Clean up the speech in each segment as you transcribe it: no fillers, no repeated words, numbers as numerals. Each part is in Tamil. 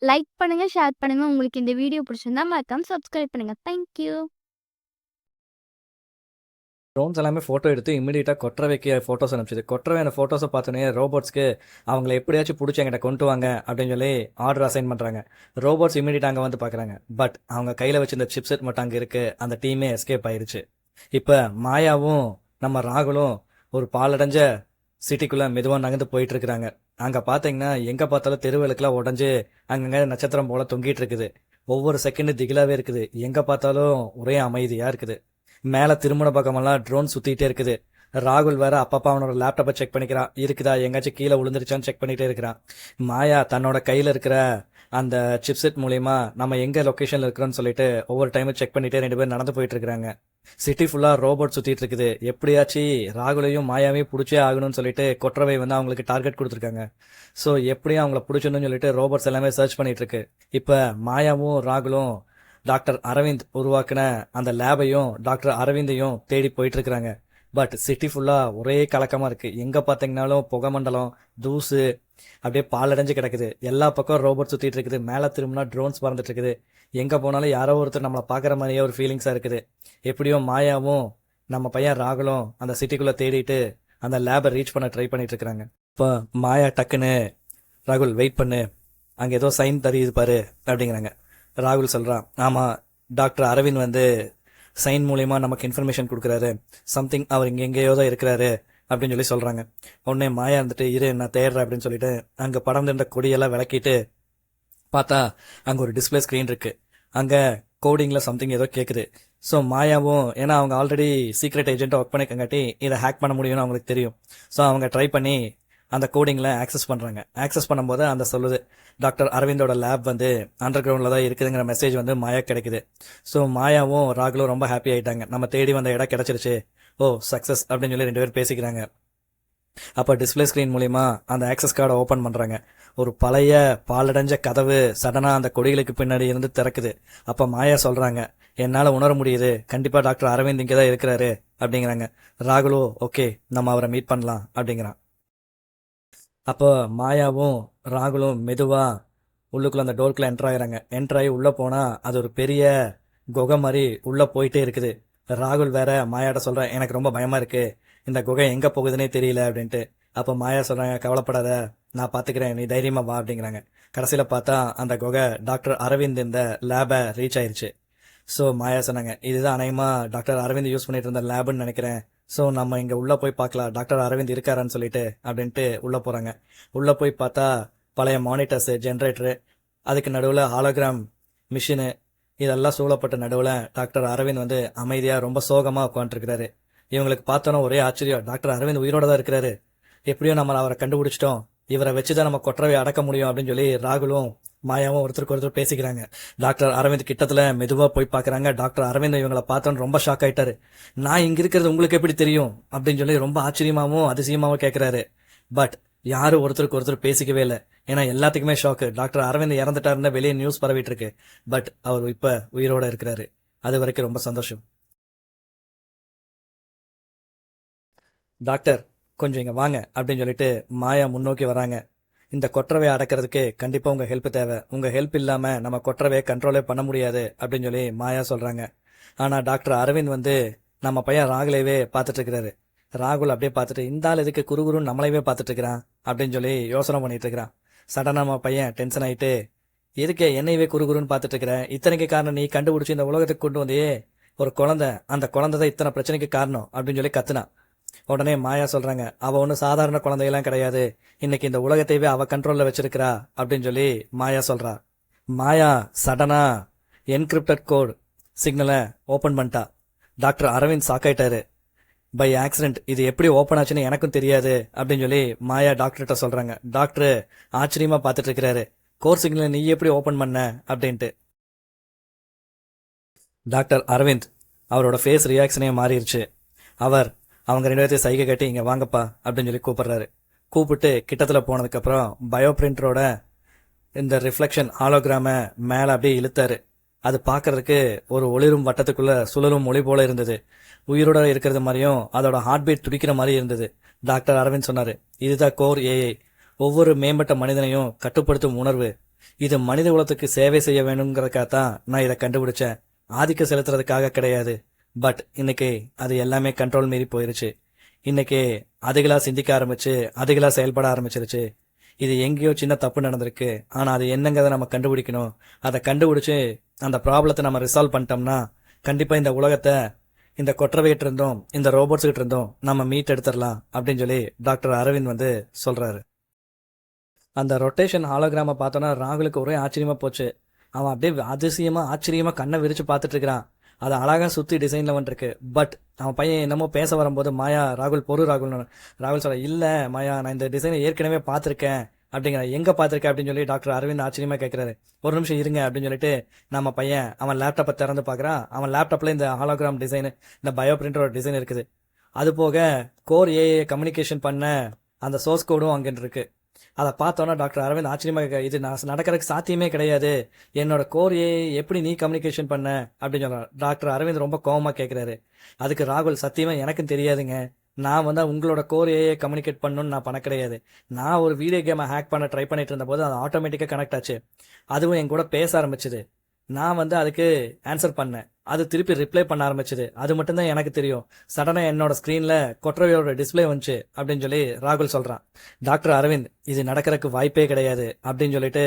லைக் பண்ணுங்க, ஷேர் பண்ணுங்க. உங்களுக்கு இந்த வீடியோ பிடிச்சிருந்தா மறக்காம சப்ஸ்கிரைப் பண்ணுங்க. Thank you. ட்ரோன்ஸ் எல்லாமே ஃபோட்டோ எடுத்து இமீடியட்டாக கொற்றவைக்கு ஃபோட்டோஸ் அனுப்பிச்சிது. கொற்றவை அந்த ஃபோட்டோஸை பார்த்தோன்னே ரோபோட்ஸ்க்கு அவங்கள எப்படியாச்சும் பிடிச்சி என்கிட்ட கொண்டு வாங்க அப்படின்னு சொல்லி ஆர்டர் அசைன் பண்ணுறாங்க. ரோபோட்ஸ் இமீடியட்டாக அங்கே வந்து பார்க்குறாங்க. பட் அவங்க கையில் வச்சிருந்த சிப்செட் மட்டும் அங்கே இருக்குது. அந்த டீமே எஸ்கேப் ஆயிருச்சு. இப்போ மாயாவும் நம்ம ராகுலும் ஒரு பாலடைஞ்ச சிட்டிக்குள்ளே மெதுவாக நகர்ந்து போயிட்டு இருக்கிறாங்க. அங்கே பார்த்தீங்கன்னா எங்கே பார்த்தாலும் தெருவிளக்குலாம் உடஞ்சி அங்கங்கே நட்சத்திரம் போல தொங்கிட்டு இருக்குது. ஒவ்வொரு செகண்டு திகிலாவே இருக்குது. எங்கே பார்த்தாலும் ஒரே அமைதியாக இருக்குது. மேலே திருமண பக்கமெல்லாம் ட்ரோன் சுற்றிட்டே இருக்குது. ராகுல் வேற அப்பப்பா அவனோட லேப்டாப்பை செக் பண்ணிக்கிறான். இருக்குதா எங்காச்சும் கீழே விழுந்துருச்சான்னு செக் பண்ணிட்டே இருக்கிறான். மாயா தன்னோட கையில் இருக்கிற அந்த சிப்செட் மூலியமா நம்ம எங்க லொக்கேஷன்ல இருக்கிறோம்னு சொல்லிட்டு ஒவ்வொரு டைமும் செக் பண்ணிட்டே 2 பேரும் நடந்து போயிட்டு இருக்காங்க. சிட்டி ஃபுல்லா ரோபோட் சுத்திட்டு இருக்குது. எப்படியாச்சு ராகுலையும் மாயாவையும் பிடிச்சே ஆகணும்னு சொல்லிட்டு கொற்றவை வந்து அவங்களுக்கு டார்கெட் கொடுத்துருக்காங்க. ஸோ எப்படியும் அவங்கள பிடிச்சணும்னு சொல்லிட்டு ரோபோட்ஸ் எல்லாமே சர்ச் பண்ணிட்டு இருக்கு. இப்போ மாயாவும் ராகுலும் டாக்டர் அரவிந்த் உருவாக்குன அந்த லேபையும் டாக்டர் அரவிந்தையும் தேடி போயிட்டு இருக்கிறாங்க. பட் சிட்டி ஃபுல்லா ஒரே கலக்கமா இருக்கு. எங்க பாத்தீங்கன்னாலும் புகை மண்டலம், தூசு அப்படியே பாலடைஞ்சு கிடக்குது. எல்லா பக்கம் ரோபோட் சுத்திட்டு இருக்குது. மேல திரும்பினா ட்ரோன்ஸ் பறந்துட்டு இருக்குது. எங்க போனாலும் யாரோ ஒருத்தர் நம்மளை பாக்குற மாதிரியே ஒரு ஃபீலிங்ஸா இருக்குது. எப்படியோ மாயாவும் நம்ம பையன் ராகுலும் அந்த சிட்டிக்குள்ள தேடிட்டு அந்த லேபை ரீச் பண்ண ட்ரை பண்ணிட்டு இருக்கிறாங்க. இப்போ மாயா டக்குன்னு ராகுல் வெயிட் பண்ணு, அங்க ஏதோ சைன் தெரியுது பாரு அப்படிங்கிறாங்க. ராகுல் சொல்றான், ஆமா டாக்டர் அரவிந்த் வந்து சைன் மூலியமா நமக்கு இன்ஃபர்மேஷன் கொடுக்குறாரு. சம்திங் அவர் இங்க எங்கேயோ தான் இருக்கிறாரு அப்படின்னு சொல்லி சொல்றாங்க. உடனே மாயா இருந்துட்டு இரு நான் தேடுறேன் அப்படின்னு சொல்லிட்டு அங்க படம் இருந்த கொடியெல்லாம் விளக்கிட்டு பார்த்தா அங்க ஒரு டிஸ்பிளே ஸ்கிரீன் இருக்கு. அங்க கோடிங்ல சம்திங் ஏதோ கேக்குது. ஸோ மாயாவும் ஏன்னா அவங்க ஆல்ரெடி சீக்ரெட் ஏஜென்ட்டை ஒர்க் பண்ணிக்கங்காட்டி இதை ஹேக் பண்ண முடியும்னு அவங்களுக்கு தெரியும். ஸோ அவங்க ட்ரை பண்ணி அந்த கோடிங்கில் ஆக்சஸ் பண்ணுறாங்க. ஆக்சஸ் பண்ணும்போது அந்த சொல்லுது டாக்டர் அரவிந்தோட லேப் வந்து அண்டர் கிரவுண்டில் தான் இருக்குதுங்கிற மெசேஜ் வந்து மாயா கிடைக்குது. ஸோ மாயாவும் ராகுலும் ரொம்ப ஹாப்பி ஆகிட்டாங்க. நம்ம தேடி வந்த இடம் கிடைச்சிருச்சு, ஓ சக்ஸஸ் அப்படின்னு சொல்லி 2 பேரும் பேசிக்கிறாங்க. அப்போ டிஸ்பிளே ஸ்க்ரீன் மூலிமா அந்த ஆக்சஸ் கார்டை ஓப்பன் பண்ணுறாங்க. ஒரு பழைய பாலடைஞ்ச கதவு சடனாக அந்த கொடிகளுக்கு பின்னாடி இருந்து திறக்குது. அப்போ மாயா சொல்கிறாங்க, என்னால் உணர முடியுது, கண்டிப்பாக டாக்டர் அரவிந்த் இங்கே தான் இருக்கிறாரு அப்படிங்கிறாங்க. ராகுலோ ஓகே நம்ம அவரை மீட் பண்ணலாம் அப்படிங்கிறான். அப்போ மாயாவும் ராகுலும் மெதுவா உள்ளுக்குள்ள அந்த டோருக்குள்ள என்டர் ஆகிறாங்க. என்டர் ஆகி உள்ள போனா அது ஒரு பெரிய குகை மாதிரி உள்ள போயிட்டே இருக்குது. ராகுல் வேற மாயாட்ட சொல்றேன், எனக்கு ரொம்ப பயமா இருக்கு, இந்த குகை எங்க போகுதுன்னே தெரியல அப்படின்ட்டு. அப்போ மாயா சொல்றாங்க, கவலைப்படாத நான் பாத்துக்கிறேன், நீ தைரியமா வா அப்படிங்கிறாங்க. கடைசியில பார்த்தா அந்த குகை டாக்டர் அரவிந்த் இந்த லேபை ரீச் ஆயிருச்சு. ஸோ மாயா சொன்னாங்க, இதுதான் அநேகமா டாக்டர் அரவிந்த் யூஸ் பண்ணிட்டு இருந்த லேபுன்னு நினைக்கிறேன். ஸோ நம்ம இங்கே உள்ளே போய் பார்க்கலாம் டாக்டர் அரவிந்த் இருக்காரான்னு சொல்லிட்டு அப்படின்ட்டு உள்ளே போகிறாங்க. உள்ளே போய் பார்த்தா பழைய மானிட்டர்ஸு, ஜென்ரேட்டரு, அதுக்கு நடுவில் ஹாலோகிராம் மிஷினு இதெல்லாம் சூழப்பட்ட நடுவில் டாக்டர் அரவிந்த் வந்து அமைதியாக ரொம்ப சோகமாக உட்காந்துருக்கிறாரு. இவங்களுக்கு பார்த்தோன்னா ஒரே ஆச்சரியம், டாக்டர் அரவிந்த் உயிரோட தான் இருக்கிறாரு, எப்படியோ நம்ம அவரை கண்டுபிடிச்சிட்டோம், இவரை வச்சுதான் நம்ம கொற்றவை அடக்க முடியும் அப்படின்னு சொல்லி ராகுலும் மாயாவும் ஒருத்தருக்கு ஒருத்தர் பேசிக்கிறாங்க. டாக்டர் அரவிந்த் கிட்டத்துல மெதுவா போய் பாக்குறாங்க. டாக்டர் அரவிந்த் இவங்களை பார்த்தோன்னு ரொம்ப ஷாக் ஆயிட்டாரு. நான் இங்க இருக்கிறது உங்களுக்கு எப்படி தெரியும் அப்படின்னு சொல்லி ரொம்ப ஆச்சரியமாவும் அதிசயமாவும் கேட்கிறாரு. பட் யாரும் ஒருத்தருக்கு ஒருத்தர் பேசிக்கவே இல்லை. ஏன்னா எல்லாத்துக்குமே ஷாக்கு. டாக்டர் அரவிந்த் இறந்துட்டாருன்னு வெளியே நியூஸ் பரவிட்டு இருக்கு. பட் அவர் இப்ப உயிரோட இருக்கிறாரு. அது வரைக்கும் ரொம்ப சந்தோஷம். டாக்டர் கொஞ்சம் இங்க வாங்க அப்படின்னு சொல்லிட்டு மாயா முன்னோக்கி வராங்க. இந்த கொற்றவையை அடக்கிறதுக்கு கண்டிப்பா உங்க ஹெல்ப் தேவை. உங்க ஹெல்ப் இல்லாம நம்ம கொற்றவையை கண்ட்ரோலே பண்ண முடியாது அப்படின்னு சொல்லி மாயா சொல்றாங்க. ஆனா டாக்டர் அரவிந்த் வந்து நம்ம பையன் ராகுலைவே பார்த்துட்டு இருக்கிறாரு. ராகுல் அப்படியே பார்த்துட்டு இந்த ஆள் எதுக்கு குறுகுருன்னு நம்மளையவே பார்த்துட்டு இருக்கிறான் அப்படின்னு சொல்லி யோசனை பண்ணிட்டு இருக்கிறான். சடனா நம்ம பையன் டென்ஷன் ஆயிட்டு, எதுக்கு என்னையவே குறுகுருன்னு பார்த்துட்டு இருக்கிற, இத்தனைக்கு காரணம் நீ கண்டுபிடிச்சி இந்த உலகத்துக்கு கொண்டு வந்தே ஒரு குழந்தை, அந்த குழந்தை தான் இத்தனை பிரச்சனைக்கு காரணம் அப்படின்னு சொல்லி கத்துனான். உடனே மாயா சொல்றாங்க, அவ ஒன்றும் சாதாரண குழந்தையெல்லாம் கிடையாது, இன்னைக்கு இந்த உலகத்தையே அவ கண்ட்ரோல்ல வச்சிருக்கிறா அப்படின்னு சொல்லி மாயா சொல்றா. மாயா சடனா என்கிரிப்டட் கோட் சிக்னலை ஓபன் பண்ணிட்டா. டாக்டர் அரவிந்த் சாக்காயிட்டாரு. பை ஆக்சிடென்ட் இது எப்படி ஓப்பன் ஆச்சுன்னு எனக்கும் தெரியாது அப்படின்னு சொல்லி மாயா டாக்டர்கிட்ட சொல்றாங்க. டாக்டர் ஆச்சரியமா பார்த்துட்டு இருக்கிறாரு, கோர் சிக்னலை நீ எப்படி ஓபன் பண்ண அப்படின்ட்டு. டாக்டர் அரவிந்த் அவரோட ஃபேஸ் ரியாக்ஷனே மாறிடுச்சு. அவர் அவங்க 2 பேர்த்தையும் சைகை கட்டி இங்கே வாங்கப்பா அப்படின்னு சொல்லி கூப்பிடுறாரு. கூப்பிட்டு கிட்டத்தில் போனதுக்கப்புறம் பயோ பிரிண்டரோட இந்த ரிஃப்ளெக்ஷன் ஹாலோகிராமை மேலே அப்படியே இழுத்தாரு. அது பார்க்கறதுக்கு ஒரு ஒளிரும் வட்டத்துக்குள்ள சுழலும் ஒளி போல இருந்தது. உயிரோட இருக்கிறது மாதிரியும் அதோட ஹார்ட் பீட் துடிக்கிற மாதிரி இருந்தது. டாக்டர் அரவிந்த் சொன்னாரு, இதுதான் கோர் ஏஐ, ஒவ்வொரு மேம்பட்ட மனிதனையும் கட்டுப்படுத்தும் உணர்வு. இது மனித குலத்துக்கு சேவை செய்ய வேணுங்கிறதுக்காக தான் நான் இதை கண்டுபிடிச்சேன். ஆதிக்கம் செலுத்துறதுக்காக கிடையாது. பட் இன்னைக்கு அது எல்லாமே கண்ட்ரோல் மீறி போயிருச்சு. இன்னைக்கு அதுகளா சிந்திக்க ஆரம்பிச்சு அதுகளா செயல்பட ஆரம்பிச்சிருச்சு. இது எங்கேயோ சின்ன தப்பு நடந்திருக்கு. ஆனா அது என்னங்கிறத நம்ம கண்டுபிடிக்கணும். அதை கண்டுபிடிச்சு அந்த ப்ராப்ளத்தை நம்ம ரிசால்வ் பண்ணிட்டோம்னா கண்டிப்பா இந்த உலகத்தை இந்த கொற்றவைகிட்ட இருந்தும் இந்த ரோபோட்ஸ் கிட்ட இருந்தும் நம்ம மீட் எடுத்துடலாம் அப்படின்னு சொல்லி டாக்டர் அரவிந்த் வந்து சொல்றாரு. அந்த ரொட்டேஷன் ஹாலோகிராம பார்த்தோன்னா ராகுலுக்கு ஒரே ஆச்சரியமா போச்சு. அவன் அப்படியே அதிசயமா ஆச்சரியமா கண்ணை விரிச்சு பார்த்துட்டு இருக்கிறான். அது அழகா சுத்தி டிசைன்ல வந்துருக்கு. பட் அவன் பையன் என்னமோ பேச வரும்போது மாயா ராகுல் ராகுல் சொல்ல, இல்ல மாயா, நான் இந்த டிசைனை ஏற்கனவே பார்த்திருக்கேன் அப்படிங்கிற. எங்க பார்த்திருக்கேன் அப்படின்னு சொல்லி டாக்டர் அரவிந்த் ஆச்சரியமா கேட்கிறாரு. ஒரு நிமிஷம் இருங்க அப்படின்னு சொல்லிட்டு நம்ம பையன் அவன் லேப்டாப்பை திறந்து பார்க்கறான். அவன் லேப்டாப்ல இந்த ஹாலோகிராம் டிசைன், இந்த பயோ பிரிண்டரோட டிசைன் இருக்குது. அது போக கோர் ஏஏ கம்யூனிகேஷன் பண்ண அந்த சோர்ஸ் கோடும் அங்கே இருக்கு. அதை பார்த்தோன்னா டாக்டர் அரவிந்த் ஆச்சரியமா இது நடக்கிறதுக்கு சாத்தியமே கிடையாது. என்னோட கோர் ஏஐ எப்படி நீ கம்யூனிகேஷன் பண்ண அப்படின்னு சொல்றான். டாக்டர் அரவிந்த் ரொம்ப கோவமா கேட்கிறாரு. அதுக்கு ராகுல், சத்தியமா எனக்கும் தெரியாதுங்க. நான் வந்து உங்களோட கோர் ஏஐ கம்யூனிகேட் பண்ணணும்னு நான் பண்ண கிடையாது. நான் ஒரு வீடியோ கேமை ஹேக் பண்ண ட்ரை பண்ணிட்டு இருந்த போது அது ஆட்டோமேட்டிக்காக கனெக்ட் ஆச்சு. அதுவும் என் கூட பேச ஆரம்பிச்சுது. நான் வந்து அதுக்கு ஆன்சர் பண்ணேன். அது திருப்பி ரிப்ளை பண்ண ஆரம்பிச்சது. அது மட்டும்தான் எனக்கு தெரியும். சடனா என்னோட ஸ்கிரீன்ல கொற்றவையோட டிஸ்பிளே வந்துச்சு அப்படின்னு சொல்லி ராகுல் சொல்றான். டாக்டர் அரவிந்த், இது நடக்கிறதுக்கு வாய்ப்பே கிடையாது அப்படின்னு சொல்லிட்டு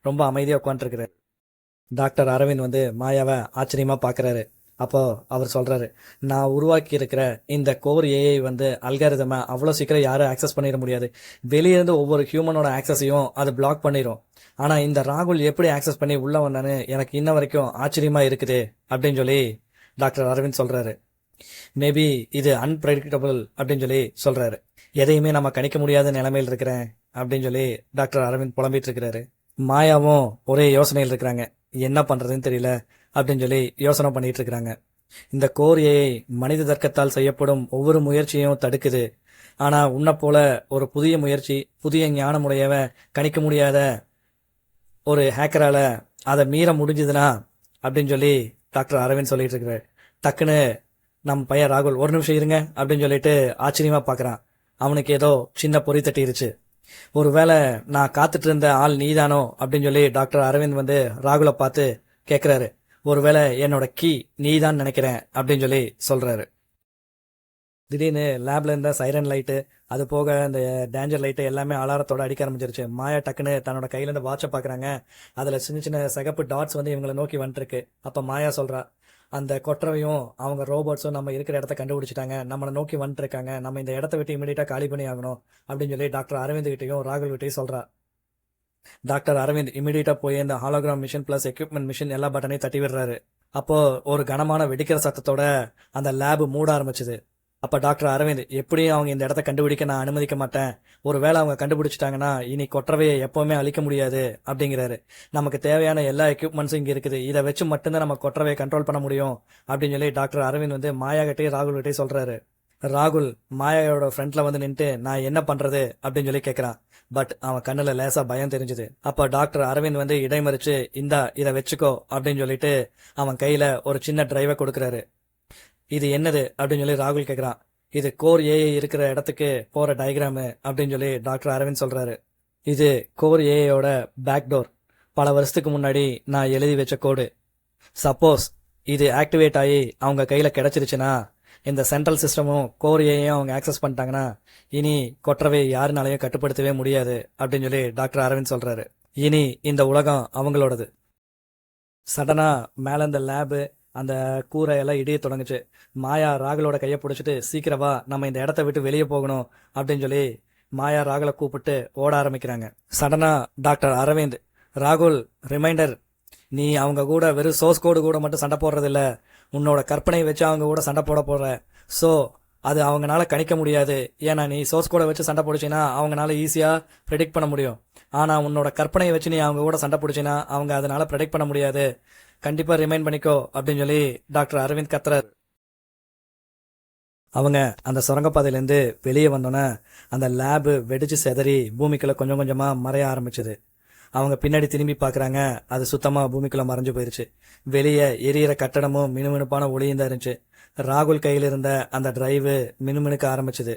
ரொம்ப அமைதியா உட்காந்துருக்கிறாரு. டாக்டர் அரவிந்த் வந்து மாயாவை ஆச்சரியமா பாக்குறாரு. அப்போ அவர் சொல்றாரு, நான் உருவாக்கி இருக்கிற இந்த கோர் ஏஐ வந்து அல்காரிதமை அவ்வளோ சீக்கிரம் யாரும் ஆக்சஸ் பண்ணிட முடியாது. வெளியிருந்து ஒவ்வொரு ஹியூமனோட ஆக்சஸையும் அது பிளாக் பண்ணிடும். ஆனா இந்த ராகுல் எப்படி ஆக்சஸ் பண்ணி உள்ள வந்தான்னு எனக்கு இன்ன வரைக்கும் ஆச்சரியமா இருக்குது அப்படின்னு சொல்லி டாக்டர் அரவிந்த் சொல்றாரு. மேபி இது அன்பிரடிக்டபிள் அப்படின்னு சொல்லி சொல்றாரு. எதையுமே நம்ம கணிக்க முடியாத நிலைமையில் இருக்கிறேன் அப்படின்னு சொல்லி டாக்டர் அரவிந்த் புலம்பிட்டு இருக்கிறாரு. மாயாவும் ஒரே யோசனையில் இருக்கிறாங்க. என்ன பண்றதுன்னு தெரியல அப்படின்னு சொல்லி யோசனை பண்ணிட்டு இருக்கிறாங்க. இந்த கோர் ஏஐ மனித தர்க்கத்தால் செய்யப்படும் ஒவ்வொரு முயற்சியும் தடுக்குது. ஆனா உன்னை போல ஒரு புதிய முயற்சி, புதிய ஞானமுடையவன் கணிக்க முடியாத ஒரு ஹேக்கரால அதை மீற முடிஞ்சதுன்னா அப்படின்னு சொல்லி டாக்டர் அரவிந்த் சொல்லிட்டு இருக்கிறார். டக்குன்னு நம்ம பையன் ராகுல், ஒரு நிமிஷம் இருங்க அப்படின்னு சொல்லிட்டு ஆச்சரியமா பாக்குறான். அவனுக்கு ஏதோ சின்ன பொறி தட்டிருச்சு. ஒருவேளை நான் காத்துட்டு இருந்த ஆள் நீதானோ அப்படின்னு சொல்லி டாக்டர் அரவிந்த் வந்து ராகுலை பார்த்து கேட்கிறாரு. ஒருவேளை என்னோட கீ நீதான் நினைக்கிறேன் அப்படின்னு சொல்லி சொல்றாரு. திடீர்னு லேப்ல இருந்த சைரன் லைட்டு, அது போக இந்த டேஞ்சர் லைட்டு எல்லாமே அலாரத்தோட அடிக்க ஆரம்பிச்சிருச்சு. மாயா டக்குன்னு தன்னோட கையில இருந்து வாட்சை பாக்குறாங்க. அதுல சின்ன சின்ன சிகப்பு டாட்ஸ் வந்து இவங்களை நோக்கி வந்துருக்கு. அப்ப மாயா சொல்றா, அந்த கொற்றவையும் அவங்க ரோபோட்ஸும் நம்ம இருக்கிற இடத்த கண்டுபிடிச்சிட்டாங்க, நம்மளை நோக்கி வந்துட்டு இருக்காங்க, நம்ம இந்த இடத்த விட்டு இமீடியட்டா காலி பண்ணி ஆகணும் அப்படின்னு சொல்லி டாக்டர் அரவிந்த் கிட்டையும் ராகுல் கிட்டையும் சொல்றா. டாக்டர் அரவிந்த் இமீடியட்டா போய் இந்த hologram machine plus equipment machine எல்லா பட்டனையும் தட்டி விடுறாரு. அப்போ ஒரு கனமான வெடிக்கிற சத்தத்தோட அந்த லேப் மூட ஆரம்பிச்சது. அப்ப டாக்டர் அரவிந்த், எப்படியும் அவங்க இந்த இடத்த கண்டுபிடிக்க நான் அனுமதிக்க மாட்டேன். ஒருவேளை அவங்க கண்டுபிடிச்சிட்டாங்கன்னா இனி கொற்றவையை எப்பவுமே அழிக்க முடியாது அப்படிங்கிறாரு. நமக்கு தேவையான எல்லா எக்யூப்மெண்ட்ஸும் இங்க இருக்குது. இதை வச்சு மட்டும்தான் நம்ம கொற்றவையை கண்ட்ரோல் பண்ண முடியும் அப்படின்னு சொல்லி டாக்டர் அரவிந்த் வந்து மாயா கிட்டே ராகுல் கிட்டே சொல்றாரு. ராகுல் மாயாவோட ஃப்ரண்ட்ல வந்து நின்று நான் என்ன பண்றது அப்படின்னு சொல்லி கேட்கறான். பட் அவன் கண்ணுல லேசா பயம் தெரிஞ்சது. அப்ப டாக்டர் அரவிந்த் வந்து இடைமறிச்சு, இந்தா இதை வச்சுக்கோ அப்படின்னு சொல்லிட்டு அவன் கையில ஒரு சின்ன டிரைவை கொடுக்கறாரு. இது என்னது அப்படின்னு சொல்லி ராகுல் கேட்கறான். இது கோர் ஏஐ இருக்கிற இடத்துக்கு போற டயக்ராமு அப்படின்னு சொல்லி டாக்டர் அரவிந்த் சொல்றாரு. இது கோர் ஏஐயோட பேக் டோர். பல வருஷத்துக்கு முன்னாடி நான் எழுதி வச்ச கோடு. சப்போஸ் இது ஆக்டிவேட் ஆகி அவங்க கையில கிடைச்சிருச்சுன்னா, இந்த சென்ட்ரல் சிஸ்டமும் கோர் ஏஐயும் அவங்க ஆக்சஸ் பண்ணிட்டாங்கன்னா இனி கொற்றவை யாருனாலையும் கட்டுப்படுத்தவே முடியாது அப்படின்னு சொல்லி டாக்டர் அரவிந்த் சொல்றாரு. இனி இந்த உலகம் அவங்களோடது. சடனா மேல இந்த லேபு அந்த கூரை எல்லாம் இடிய தொடங்குச்சு. மாயா ராகுலோட கையை பிடிச்சிட்டு, சீக்கிரவா நம்ம இந்த இடத்த விட்டு வெளியே போகணும் அப்படின்னு சொல்லி மாயா ராகுலை கூப்பிட்டு ஓட ஆரம்பிக்கிறாங்க. சடனா டாக்டர் அரவிந்த், ராகுல் ரிமைண்டர், நீ அவங்க கூட வெறும் சோர்ஸ் கோடு கூட மட்டும் சண்டை போடுறது இல்ல, உன்னோட கற்பனை வச்சு அவங்க கூட சண்டை போடுற. சோ அது அவங்களால கணிக்க முடியாது. ஏன்னா நீ சோர்ஸ் கோடை வச்சு சண்டை போடுச்சின்னா அவங்களால ஈஸியா ப்ரெடிக்ட் பண்ண முடியும். ஆனா உன்னோட கற்பனையை வச்சு நீ அவங்க கூட சண்டை போடுச்சின்னா அவங்க அதனால ப்ரெடிக்ட் பண்ண முடியாது. கண்டிப்பா ரிமைண்ட் பண்ணிக்கோ அப்படின்னு சொல்லி டாக்டர் அரவிந்த் கத்துறாரு. அவங்க அந்த சுரங்கப்பாதையிலேருந்து வெளியே வந்தோன்னே அந்த லேபு வெடிச்சு செதறி பூமிக்குள்ள கொஞ்சம் கொஞ்சமா மறைய ஆரம்பிச்சது. அவங்க பின்னாடி திரும்பி பார்க்குறாங்க. அது சுத்தமா பூமிக்குள்ள மறைஞ்சு போயிருச்சு. வெளியே எரியிற கட்டடமும் மினுமினுப்பான ஒளியும் தான் இருந்துச்சு. ராகுல் கையில் இருந்த அந்த டிரைவு மினுமினுக்க ஆரம்பிச்சது.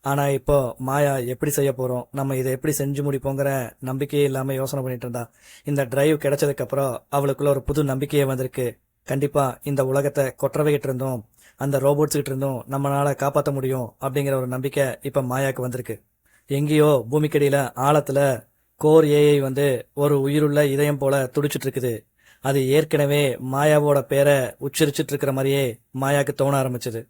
ஆனா இப்போ மாயா எப்படி செய்ய போறோம், நம்ம இதை எப்படி செஞ்சு முடிப்போங்கிற நம்பிக்கையே இல்லாம யோசனை பண்ணிட்டு இருந்தா. இந்த டிரைவ் கிடைச்சதுக்கு அப்புறம் அவளுக்குள்ள ஒரு புது நம்பிக்கையே வந்திருக்கு. கண்டிப்பா இந்த உலகத்தை கொற்றவைகிட்டு இருந்தோம், அந்த ரோபோட்ஸ் கிட்ட இருந்தும் நம்மளால காப்பாற்ற முடியும் அப்படிங்கிற ஒரு நம்பிக்கை இப்ப மாயாக்கு வந்திருக்கு. எங்கேயோ பூமிக்கடியில ஆழத்துல கோர் ஏஐ வந்து ஒரு உயிருள்ள இதயம் போல துடிச்சிட்டு இருக்குது. அது ஏற்கனவே மாயாவோட பேரை உச்சரிச்சிட்டு இருக்கிற மாதிரியே மாயாக்கு தோண ஆரம்பிச்சது.